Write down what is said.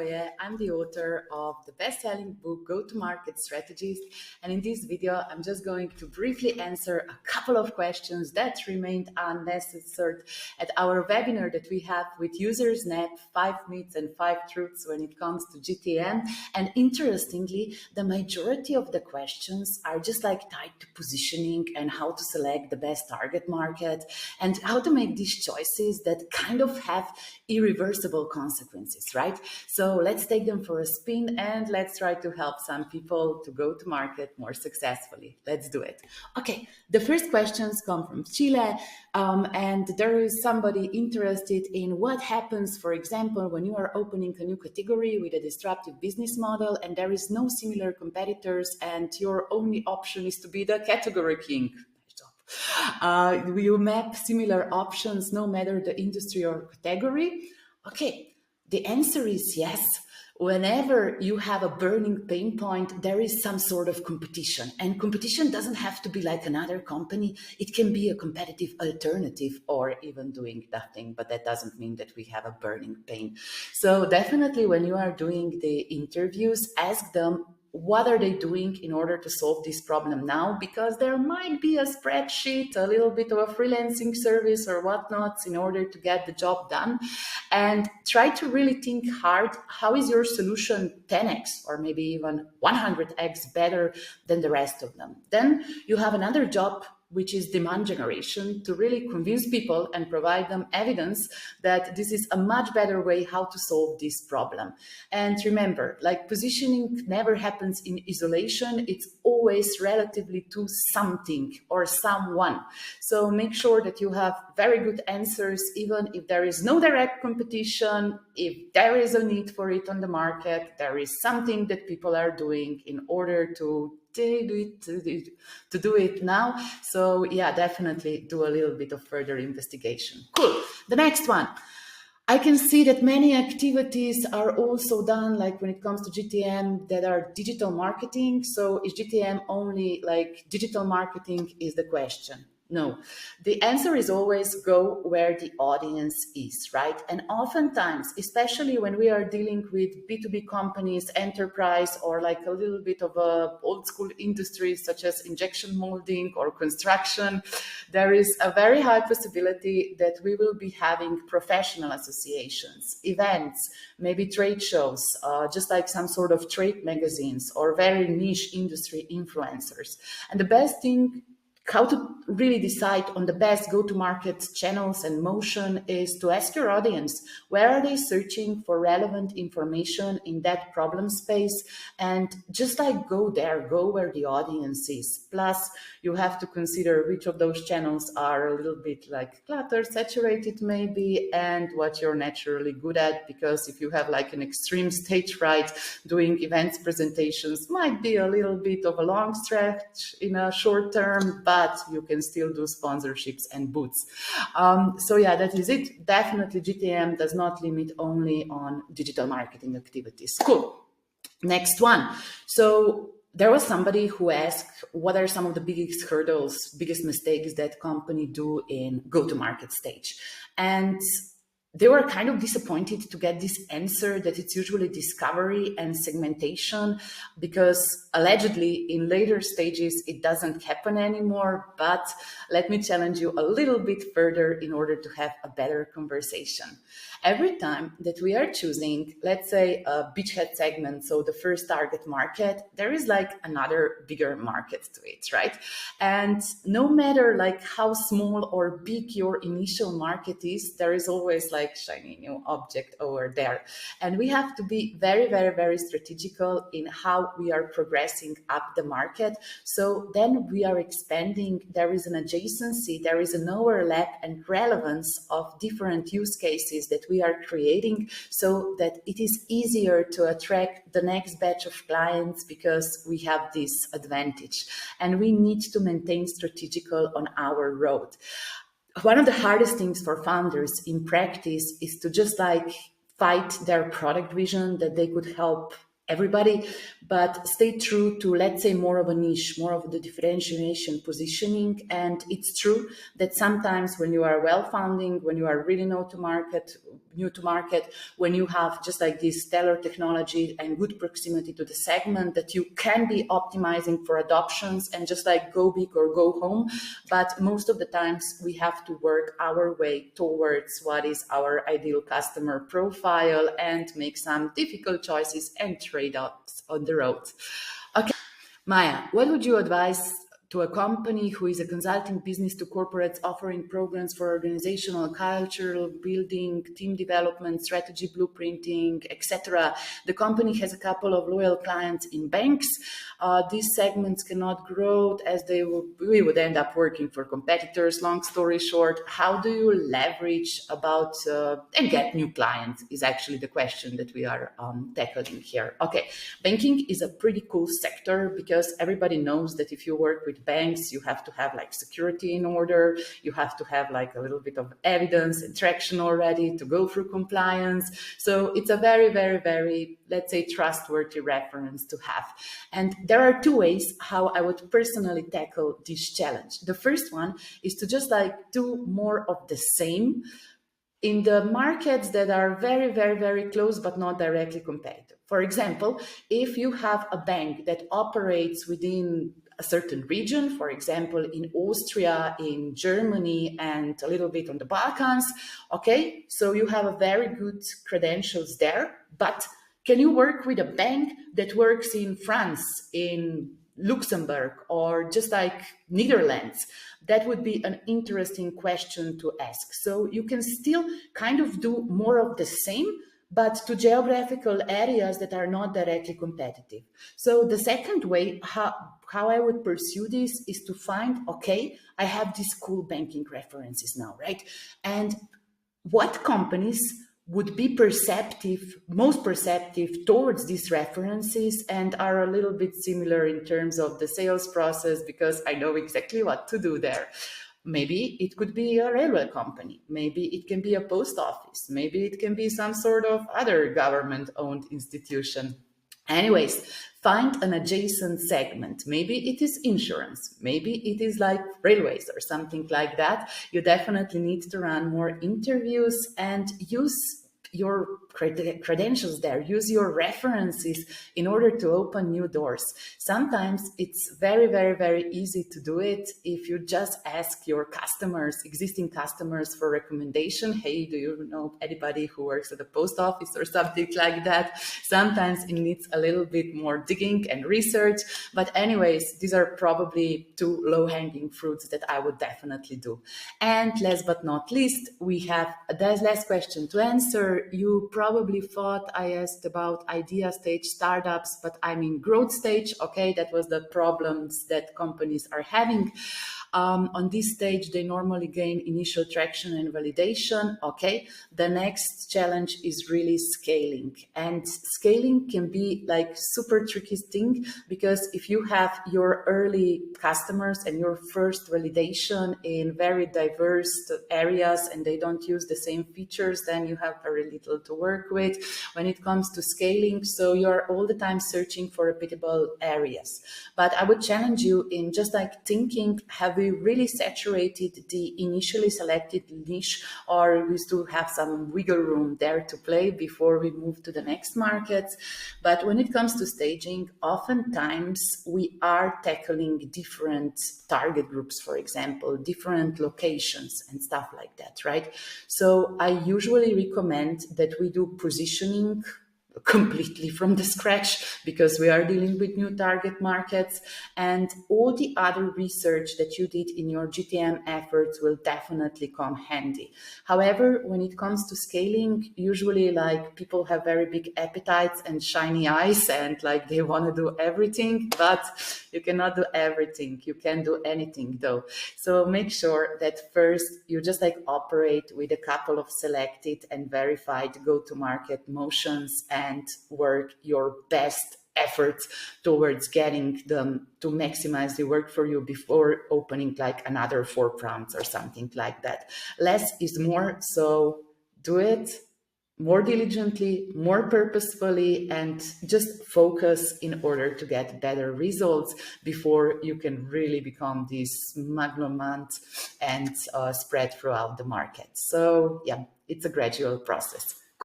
Voje. I'm the author of the best-selling book, Go-to-Market Strategies. And in this video, I'm just going to briefly answer a couple of questions that remained unanswered at our webinar that we have with Usersnap, 5 myths and 5 truths when it comes to GTM. And interestingly, the majority of the questions are just like tied to positioning and how to select the best target market and how to make these choices that kind of have irreversible consequences, right? So let's take them for a spin and let's try to help some people to go to market more successfully. Let's do it. Okay, the first questions come from Chile, and there is somebody interested in what happens, for example, when you are opening a new category with a disruptive business model and there is no similar competitors and your only option is to be the category king. You map similar options no matter the industry or category? Okay, the answer is yes. Whenever you have a burning pain point, there is some sort of competition. And competition doesn't have to be like another company. It can be a competitive alternative or even doing nothing, but that doesn't mean that we have a burning pain. So definitely when you are doing the interviews, ask them, what are they doing in order to solve this problem now? Because there might be a spreadsheet, a little bit of a freelancing service or whatnot in order to get the job done. And try to really think hard, how is your solution 10x or maybe even 100x better than the rest of them? Then you have another job, which is demand generation, to really convince people and provide them evidence that this is a much better way how to solve this problem. And remember, like positioning never happens in isolation. It's always relatively to something or someone. So make sure that you have very good answers, even if there is no direct competition, if there is a need for it on the market, there is something that people are doing in order to do it now. So yeah, definitely do a little bit of further investigation. Cool. The next one. I can see that many activities are also done, like when it comes to GTM, that are digital marketing. So is GTM only like digital marketing is the question? No, the answer is always go where the audience is, right? And oftentimes, especially when we are dealing with B2B companies, enterprise, or like a little bit of a old school industry such as injection molding or construction, there is a very high possibility that we will be having professional associations, events, maybe trade shows, just like some sort of trade magazines or very niche industry influencers. And the best thing how to really decide on the best go-to-market channels and motion is to ask your audience, where are they searching for relevant information in that problem space? And just like go there, go where the audience is. Plus, you have to consider which of those channels are a little bit like cluttered, saturated maybe, and what you're naturally good at. Because if you have like an extreme stage fright, doing events presentations might be a little bit of a long stretch in a short term, but you can still do sponsorships and booths. So yeah, that is it. Definitely GTM does not limit only on digital marketing activities. Cool. Next one. So there was somebody who asked, what are some of the biggest hurdles, biggest mistakes that company do in go-to-market stage? And they were kind of disappointed to get this answer that it's usually discovery and segmentation, because allegedly in later stages it doesn't happen anymore. But let me challenge you a little bit further in order to have a better conversation. Every time that we are choosing, let's say, a beachhead segment, so the first target market, there is like another bigger market to it, right? And no matter like how small or big your initial market is, there is always like shiny new object over there. And we have to be very, very, very strategical in how we are progressing up the market. So then we are expanding, there is an adjacency, there is an overlap and relevance of different use cases that we are creating, so that it is easier to attract the next batch of clients because we have this advantage. And we need to maintain strategical on our road. One of the hardest things for founders in practice is to just like fight their product vision that they could help everybody, but stay true to, let's say, more of a niche, more of the differentiation positioning. And it's true that sometimes when you are well-founding, when you are really know to market, new to market, when you have just like this stellar technology and good proximity to the segment, that you can be optimizing for adoptions and just like go big or go home. But most of the times we have to work our way towards what is our ideal customer profile and make some difficult choices and trade-offs on the road. Okay, Maja, what would you advise to a company who is a consulting business to corporates offering programs for organizational, cultural building, team development, strategy blueprinting, etc.? The company has a couple of loyal clients in banks. These segments cannot grow as we would end up working for competitors. Long story short, how do you leverage about and get new clients is actually the question that we are tackling here. Okay, banking is a pretty cool sector because everybody knows that if you work with banks, you have to have like security in order, you have to have like a little bit of evidence and traction already to go through compliance. So it's a very, very, very, let's say, trustworthy reference to have. And there are two ways how I would personally tackle this challenge. The first one is to just like do more of the same in the markets that are very, very, very close but not directly competitive. For example, if you have a bank that operates within a certain region, for example, in Austria, in Germany, and a little bit on the Balkans, okay, so you have a very good credentials there, but can you work with a bank that works in France, in Luxembourg, or just like Netherlands? That would be an interesting question to ask. So you can still kind of do more of the same, but to geographical areas that are not directly competitive. So the second way, how I would pursue this is to find, okay, I have these cool banking references now, right? And what companies would be most perceptive towards these references and are a little bit similar in terms of the sales process, because I know exactly what to do there. Maybe it could be a railway company. Maybe it can be a post office. Maybe it can be some sort of other government-owned institution. Anyways, find an adjacent segment. Maybe it is insurance. Maybe it is like railways or something like that. You definitely need to run more interviews and use your credentials there, use your references in order to open new doors. Sometimes it's very, very, very easy to do it if you just ask your customers, existing customers, for recommendation. Hey, do you know anybody who works at the post office or something like that? Sometimes it needs a little bit more digging and research, but anyways, these are probably two low-hanging fruits that I would definitely do. And last but not least, we have the last question to answer. You probably thought I asked about idea stage startups, but I mean growth stage. Okay, that was the problems that companies are having. On this stage, they normally gain initial traction and validation. Okay, the next challenge is really scaling. And scaling can be like super tricky thing, because if you have your early customers and your first validation in very diverse areas and they don't use the same features, then you have very little to work with when it comes to scaling. So you're all the time searching for repeatable areas. But I would challenge you in just like thinking, have we really saturated the initially selected niche, or we still have some wiggle room there to play before we move to the next markets? But when it comes to staging, oftentimes we are tackling different target groups, for example, different locations and stuff like that, right? So I usually recommend that we do positioning completely from the scratch, because we are dealing with new target markets, and all the other research that you did in your GTM efforts will definitely come handy. However, when it comes to scaling, usually like people have very big appetites and shiny eyes and like they want to do everything, but you cannot do everything. You can do anything though. So make sure that first you just like operate with a couple of selected and verified go-to-market motions and work your best efforts towards getting them to maximize the work for you before opening like another 4 prompts or something like that. Less is more, so do it more diligently, more purposefully, and just focus in order to get better results before you can really become this magnum and spread throughout the market. So yeah, it's a gradual process.